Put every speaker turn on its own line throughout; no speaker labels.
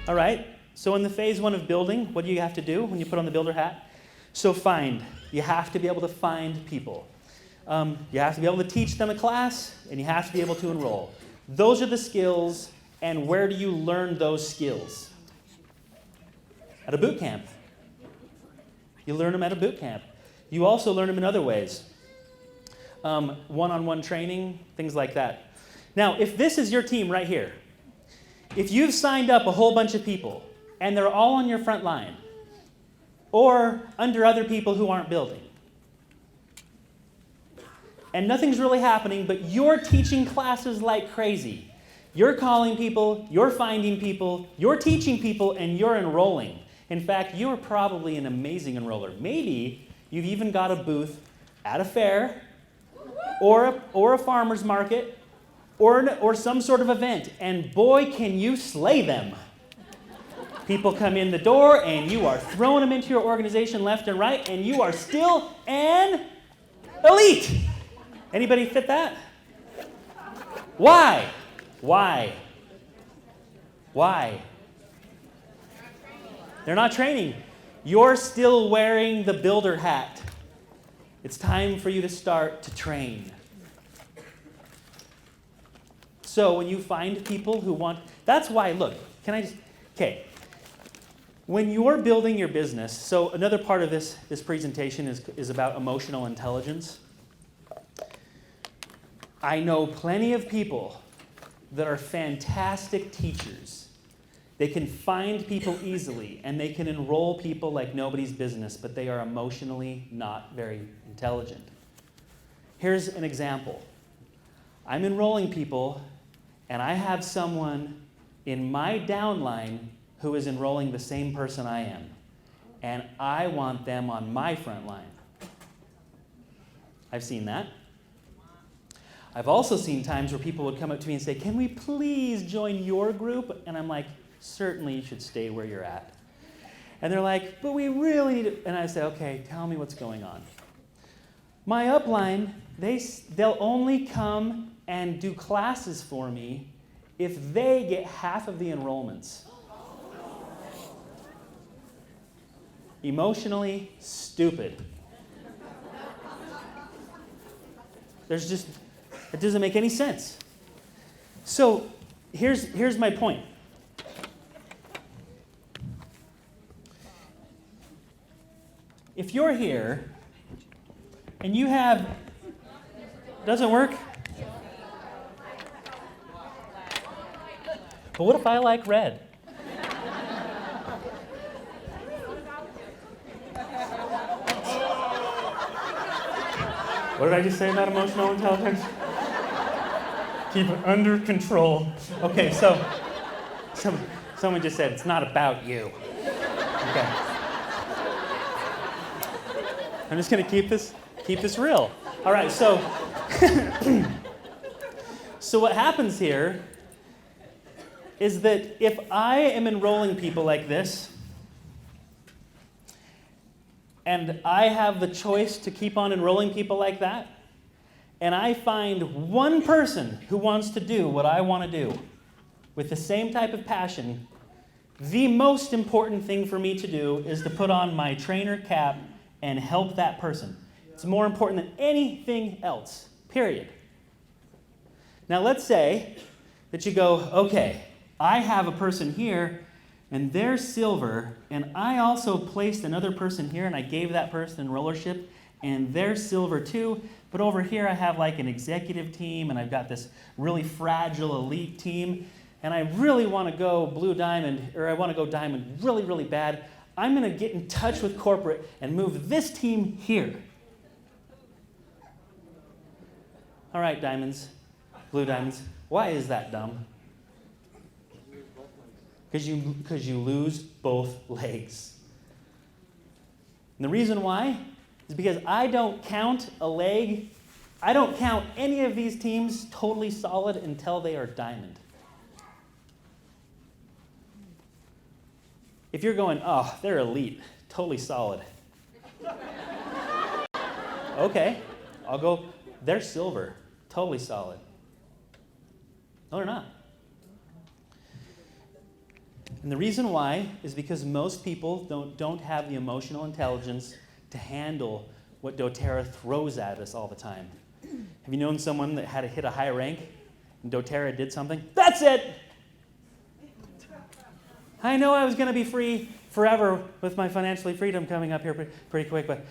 All right, so in the phase one of building, what do you have to do when you put on the builder hat? So find. You have to be able to find people. You have to be able to teach them a class, and you have to be able to enroll. Those are the skills, and where do you learn those skills? At a boot camp. You learn them at a boot camp. You also learn them in other ways. One-on-one training, things like that. Now, if this is your team right here, if you've signed up a whole bunch of people, and they're all on your front line, or under other people who aren't building, and nothing's really happening, but you're teaching classes like crazy. You're calling people, you're finding people, you're teaching people, and you're enrolling. In fact, you're probably an amazing enroller. Maybe you've even got a booth at a fair, or a farmer's market, or some sort of event, and boy, can you slay them. People come in the door, and you are throwing them into your organization left and right, and you are still an elite. Anybody fit that? Why? Why? Why? They're not training. You're still wearing the builder hat. It's time for you to start to train. So when you find people who want, that's why, look, when you're building your business, so another part of this presentation is about emotional intelligence. I know plenty of people that are fantastic teachers. They can find people easily, and they can enroll people like nobody's business, but they are emotionally not very intelligent. Here's an example. I'm enrolling people, and I have someone in my downline who is enrolling the same person I am, and I want them on my front line. I've seen that. I've also seen times where people would come up to me and say, "Can we please join your group?" And I'm like, "Certainly you should stay where you're at." And they're like, "But we really need to," and I say, "Okay, tell me what's going on." My upline, they'll only come and do classes for me if they get half of the enrollments. Emotionally stupid. It doesn't make any sense. So here's my point. If you're here and you have, doesn't work? But what if I like red? What did I just say about emotional intelligence? Keep it under control. Okay, so someone just said, it's not about you. Okay. I'm just going to keep this real. All right, so so what happens here is that if I am enrolling people like this, and I have the choice to keep on enrolling people like that, and I find one person who wants to do what I want to do with the same type of passion, the most important thing for me to do is to put on my trainer cap and help that person. It's more important than anything else, period. Now let's say that you go, okay, I have a person here, and they're silver, and I also placed another person here, and I gave that person enrollership, and they're silver too, but over here I have like an executive team, and I've got this really fragile elite team, and I really want to go blue diamond, or I want to go diamond really, really bad. I'm going to get in touch with corporate and move this team here. All right, diamonds, blue diamonds. Why is that dumb? Because you lose both legs. And the reason why is because I don't count a leg. I don't count any of these teams totally solid until they are diamond. If you're going, oh, they're elite, totally solid. Okay, I'll go, they're silver, totally solid. No, they're not. And the reason why is because most people don't have the emotional intelligence to handle what doTERRA throws at us all the time. Have you known someone that had to hit a high rank and doTERRA did something? That's it! I know I was going to be free forever with my financially freedom coming up here pretty quick, but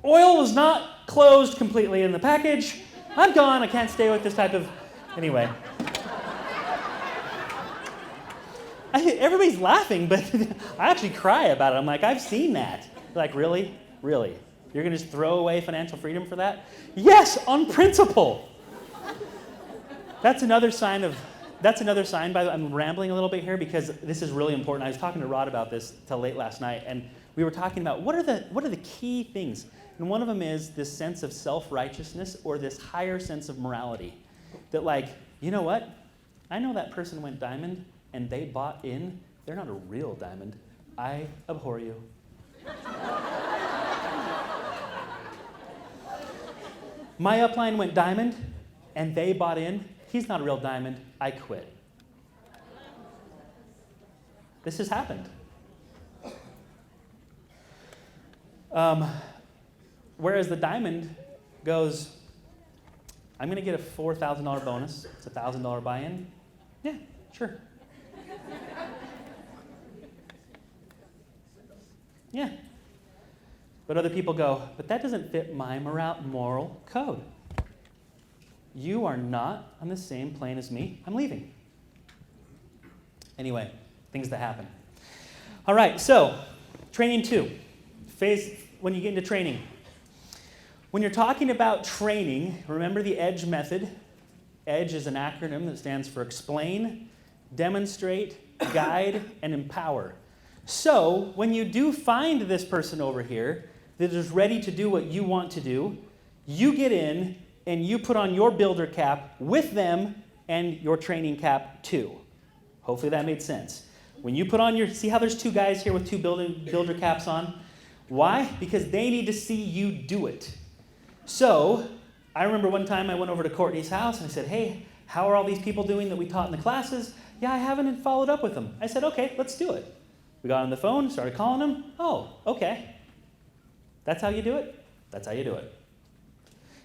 oil was not closed completely in the package. I'm gone. I can't stay with this type of... Anyway. Everybody's laughing, but I actually cry about it. I'm like, I've seen that. Like, really? Really? You're going to just throw away financial freedom for that? Yes, on principle. That's another sign, by the way. I'm rambling a little bit here because this is really important. I was talking to Rod about this till late last night, and we were talking about what are the key things. And one of them is this sense of self-righteousness or this higher sense of morality. That like, you know what? I know that person went diamond and they bought in. They're not a real diamond. I abhor you. My upline went diamond and they bought in. He's not a real diamond. I quit. This has happened. Whereas the diamond goes, I'm going to get a $4,000 bonus. It's a $1,000 buy-in. Yeah, sure. Yeah. But other people go, but that doesn't fit my moral code. You are not on the same plane as me. I'm leaving. Anyway, things that happen. All right, so training 2. Phase when you get into training. When you're talking about training, remember the EDGE method. EDGE is an acronym that stands for explain, demonstrate, guide, and empower. So when you do find this person over here that is ready to do what you want to do, you get in and you put on your builder cap with them and your training cap too. Hopefully that made sense. When you put on your, see how there's 2 guys here with 2 builder caps on? Why? Because they need to see you do it. So I remember one time I went over to Courtney's house and I said, hey, how are all these people doing that we taught in the classes? Yeah, I haven't followed up with them. I said, okay, let's do it. We got on the phone, started calling them. Oh, okay. That's how you do it? That's how you do it.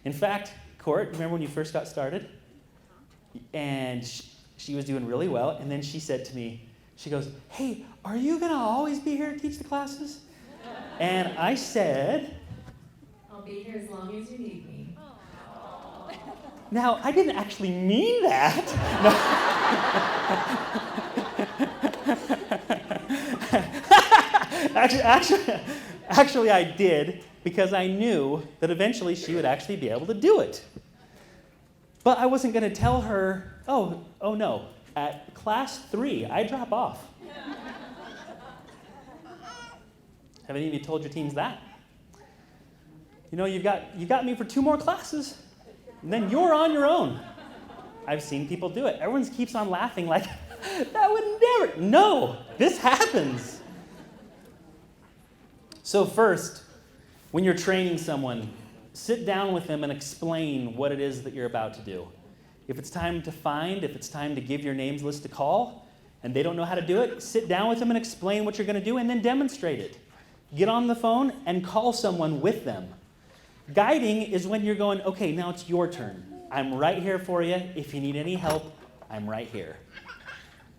In fact, Court, remember when you first got started? And she was doing really well, and then she said to me, she goes, hey, are you going to always be here to teach the classes? And I said,
I'll be here as long as you need me.
Now, I didn't actually mean that. Actually, I did, because I knew that eventually she would actually be able to do it. But I wasn't going to tell her, oh no, at class 3, I drop off. Have any of you told your teams that? You know, you got me for 2 more classes, and then you're on your own. I've seen people do it. Everyone keeps on laughing like, that would never. No, this happens. So first, when you're training someone, sit down with them and explain what it is that you're about to do. If it's time to find, if it's time to give your names list a call, and they don't know how to do it, sit down with them and explain what you're going to do, and then demonstrate it. Get on the phone and call someone with them. Guiding is when you're going, okay, now it's your turn. I'm right here for you. If you need any help, I'm right here.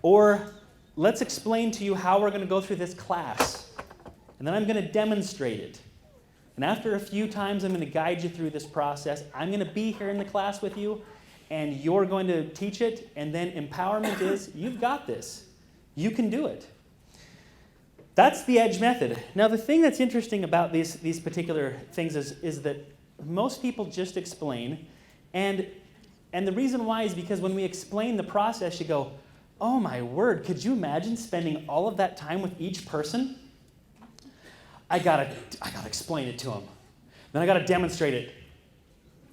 Or let's explain to you how we're going to go through this class. And then I'm going to demonstrate it. And after a few times, I'm going to guide you through this process. I'm going to be here in the class with you, and you're going to teach it. And then empowerment is, you've got this. You can do it. That's the EDGE method. Now, the thing that's interesting about these particular things is that most people just explain. And the reason why is because when we explain the process, you go, oh my word, could you imagine spending all of that time with each person? I gotta explain it to them. Then I gotta demonstrate it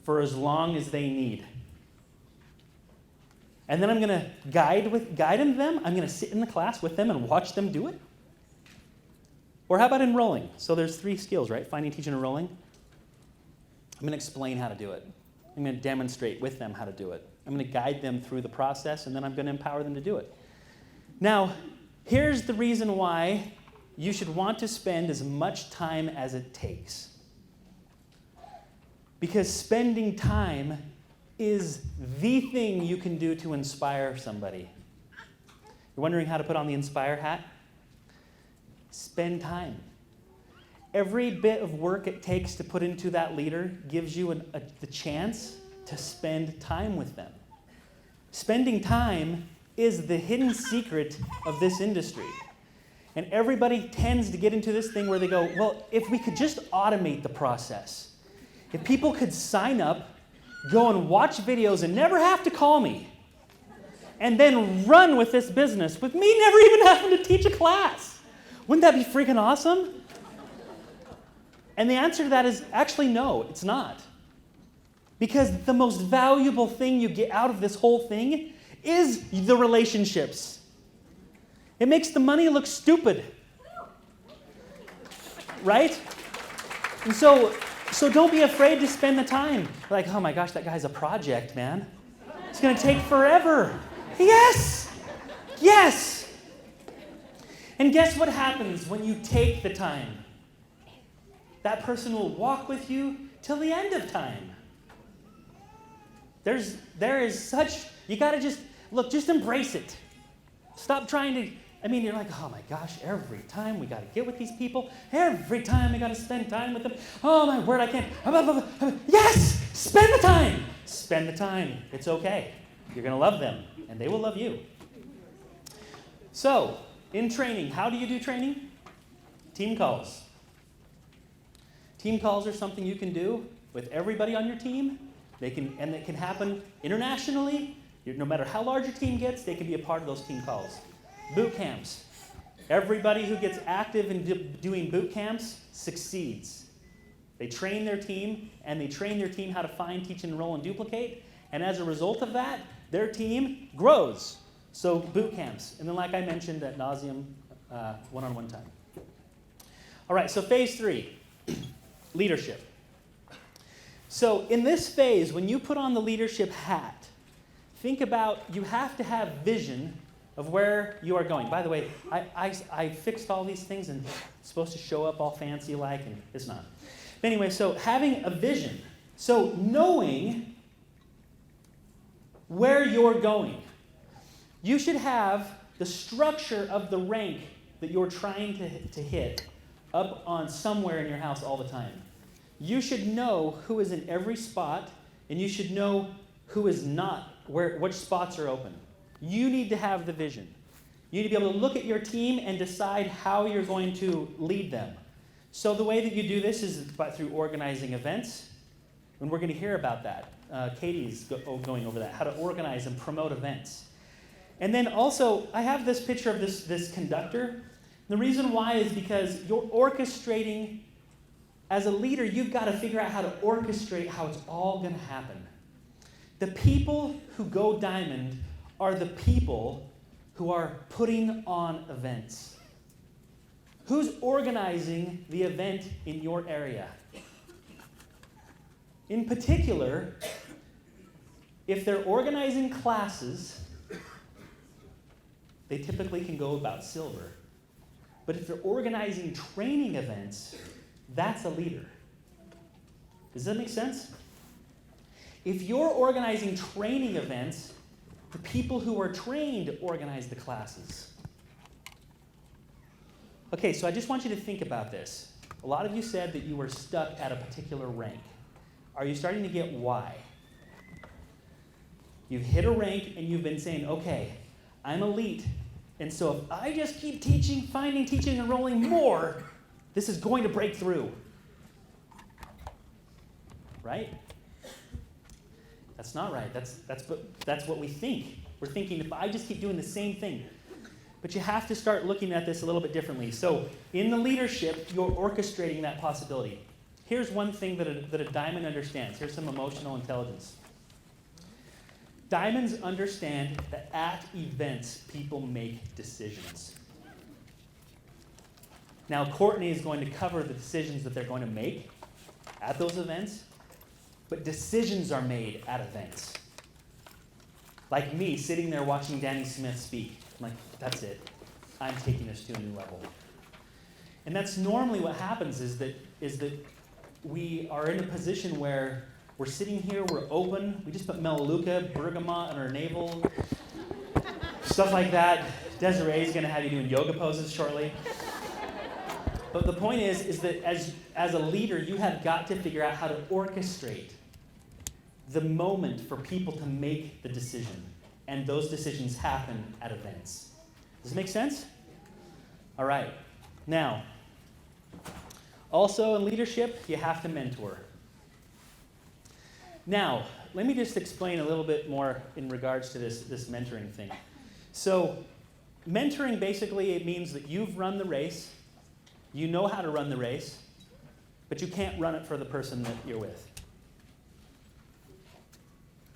for as long as they need. And then I'm gonna guide them. I'm gonna sit in the class with them and watch them do it. Or how about enrolling? So there's 3 skills, right? Finding, teaching, enrolling. I'm going to explain how to do it. I'm going to demonstrate with them how to do it. I'm going to guide them through the process, and then I'm going to empower them to do it. Now, here's the reason why you should want to spend as much time as it takes. Because spending time is the thing you can do to inspire somebody. You're wondering how to put on the Inspire hat? Spend time. Every bit of work it takes to put into that leader gives you the chance to spend time with them. Spending time is the hidden secret of this industry. And everybody tends to get into this thing where they go, well, if we could just automate the process, if people could sign up, go and watch videos and never have to call me, and then run with this business with me never even having to teach a class. Wouldn't that be freaking awesome? And the answer to that is actually no, it's not. Because the most valuable thing you get out of this whole thing is the relationships. It makes the money look stupid. Right? And so don't be afraid to spend the time. Like, oh my gosh, that guy's a project, man. It's going to take forever. Yes! Yes! And guess what happens when you take the time? That person will walk with you till the end of time. There is such, you got to just embrace it. Stop trying to, you're like, oh my gosh, every time we got to get with these people. Every time we got to spend time with them. Oh my word, I can't. Yes! Spend the time! Spend the time. It's okay. You're going to love them, and they will love you. So, in training, how do you do training? Team calls. Team calls are something you can do with everybody on your team. It can happen internationally. No matter how large your team gets, they can be a part of those team calls. Boot camps. Everybody who gets active in doing boot camps succeeds. They train their team, and they train their team how to find, teach, enroll, and duplicate. And as a result of that, their team grows. So boot camps. And then like I mentioned ad nauseum, one-on-one time. All right, so phase 3, leadership. So in this phase, when you put on the leadership hat, think about you have to have vision of where you are going. By the way, I fixed all these things and it's supposed to show up all fancy like, and it's not. But anyway, so having a vision. So knowing where you're going. You should have the structure of the rank that you're trying to hit up on somewhere in your house all the time. You should know who is in every spot, and you should know who is not, which spots are open. You need to have the vision. You need to be able to look at your team and decide how you're going to lead them. So the way that you do this is through organizing events, and we're going to hear about that. Katie's going over that, how to organize and promote events. And then also, I have this picture of this conductor. The reason why is because you're orchestrating. As a leader, you've got to figure out how to orchestrate how it's all going to happen. The people who go diamond are the people who are putting on events. Who's organizing the event in your area? In particular, if they're organizing classes, they typically can go about silver. But if they're organizing training events, that's a leader. Does that make sense? If you're organizing training events, the people who are trained organize the classes. Okay, so I just want you to think about this. A lot of you said that you were stuck at a particular rank. Are you starting to get why? You've hit a rank and you've been saying, okay, I'm elite, and so if I just keep teaching, finding, teaching, enrolling more, this is going to break through. Right? That's not right. That's what we think. We're thinking, if I just keep doing the same thing. But you have to start looking at this a little bit differently. So in the leadership, you're orchestrating that possibility. Here's one thing that a diamond understands. Here's some emotional intelligence. Diamonds understand that at events, people make decisions. Now, Courtney is going to cover the decisions that they're going to make at those events, but decisions are made at events. Like me sitting there watching Danny Smith speak. I'm like, that's it. I'm taking us to a new level. And that's normally what happens is that we are in a position where we're sitting here, we're open, we just put Melaleuca, bergamot on our navel, stuff like that. Desiree's going to have you doing yoga poses shortly. But the point is that as a leader, you have got to figure out how to orchestrate the moment for people to make the decision. And those decisions happen at events. Does it make sense? All right. Now, also in leadership, you have to mentor. Now, let me just explain a little bit more in regards to this mentoring thing. So, mentoring basically, it means that you've run the race, you know how to run the race, but you can't run it for the person that you're with.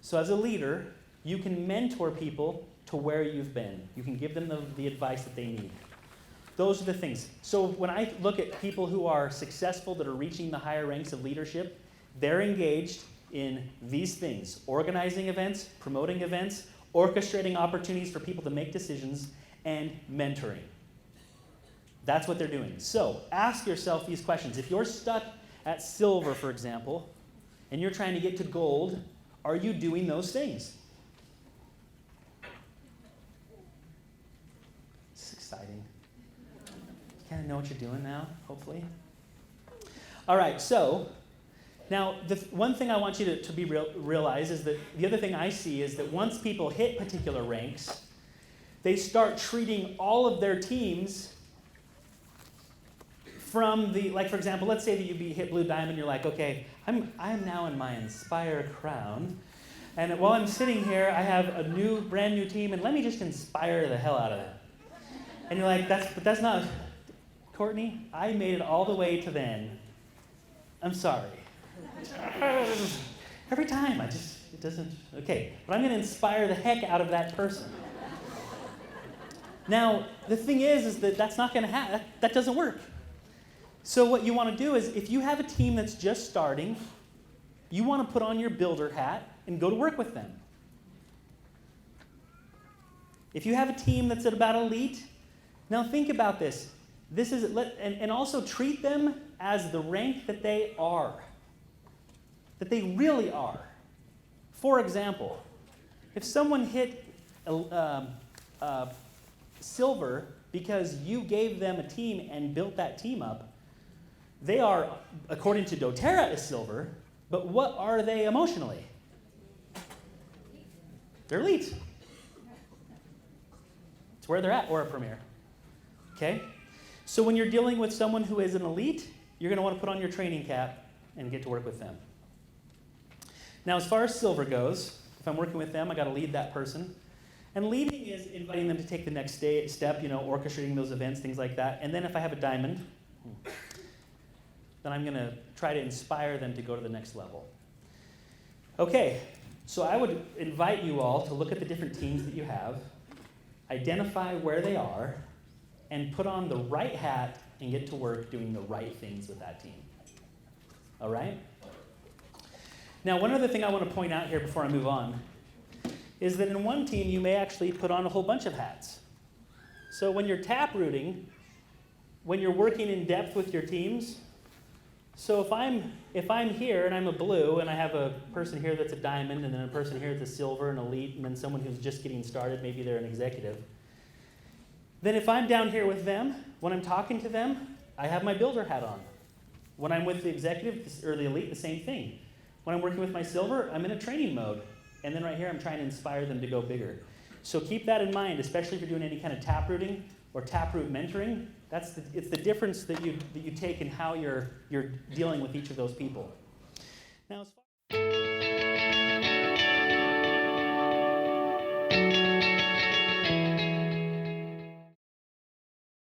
So as a leader, you can mentor people to where you've been. You can give them the advice that they need. Those are the things. So when I look at people who are successful, that are reaching the higher ranks of leadership, they're engaged in these things: organizing events, promoting events, orchestrating opportunities for people to make decisions, and mentoring. That's what they're doing. So ask yourself these questions. If you're stuck at silver, for example, and you're trying to get to gold, are you doing those things? It's exciting. You kind of know what you're doing now, hopefully. All right, so now the one thing I want you to realize is that the other thing I see is that once people hit particular ranks, they start treating all of their teams from like for example, let's say that you hit Blue Diamond, you're like, okay, I'm now in my Inspire crown, and while I'm sitting here, I have a brand new team, and let me just inspire the hell out of them. And you're like, that's not, Courtney, I made it all the way to then. I'm sorry. Every time, it doesn't, okay, but I'm going to inspire the heck out of that person. Now, the thing is that that's not going to happen. That doesn't work. So what you want to do is, if you have a team that's just starting, you want to put on your builder hat and go to work with them. If you have a team that's at about elite, now think about this. And also treat them as the rank that they are, that they really are. For example, if someone hit silver because you gave them a team and built that team up, they are, according to doTERRA, a silver, but what are they emotionally? They're elite. It's where they're at, or a premier. Okay? So when you're dealing with someone who is an elite, you're going to want to put on your training cap and get to work with them. Now, as far as silver goes, if I'm working with them, I got to lead that person. And leading is inviting them to take the next step, orchestrating those events, things like that. And then if I have a diamond, then I'm going to try to inspire them to go to the next level. Okay, so I would invite you all to look at the different teams that you have, identify where they are, and put on the right hat and get to work doing the right things with that team. All right? Now, one other thing I want to point out here before I move on is that in one team, you may actually put on a whole bunch of hats. So when you're taprooting, when you're working in depth with your teams, so if I'm here and I'm a blue and I have a person here that's a diamond and then a person here that's a silver and elite and then someone who's just getting started, maybe they're an executive, then if I'm down here with them, when I'm talking to them, I have my builder hat on. When I'm with the executive or the elite, the same thing. When I'm working with my silver, I'm in a training mode. And then right here, I'm trying to inspire them to go bigger. So keep that in mind, especially if you're doing any kind of taprooting or taproot mentoring. It's the difference that you take in how you're dealing with each of those people. Now, as far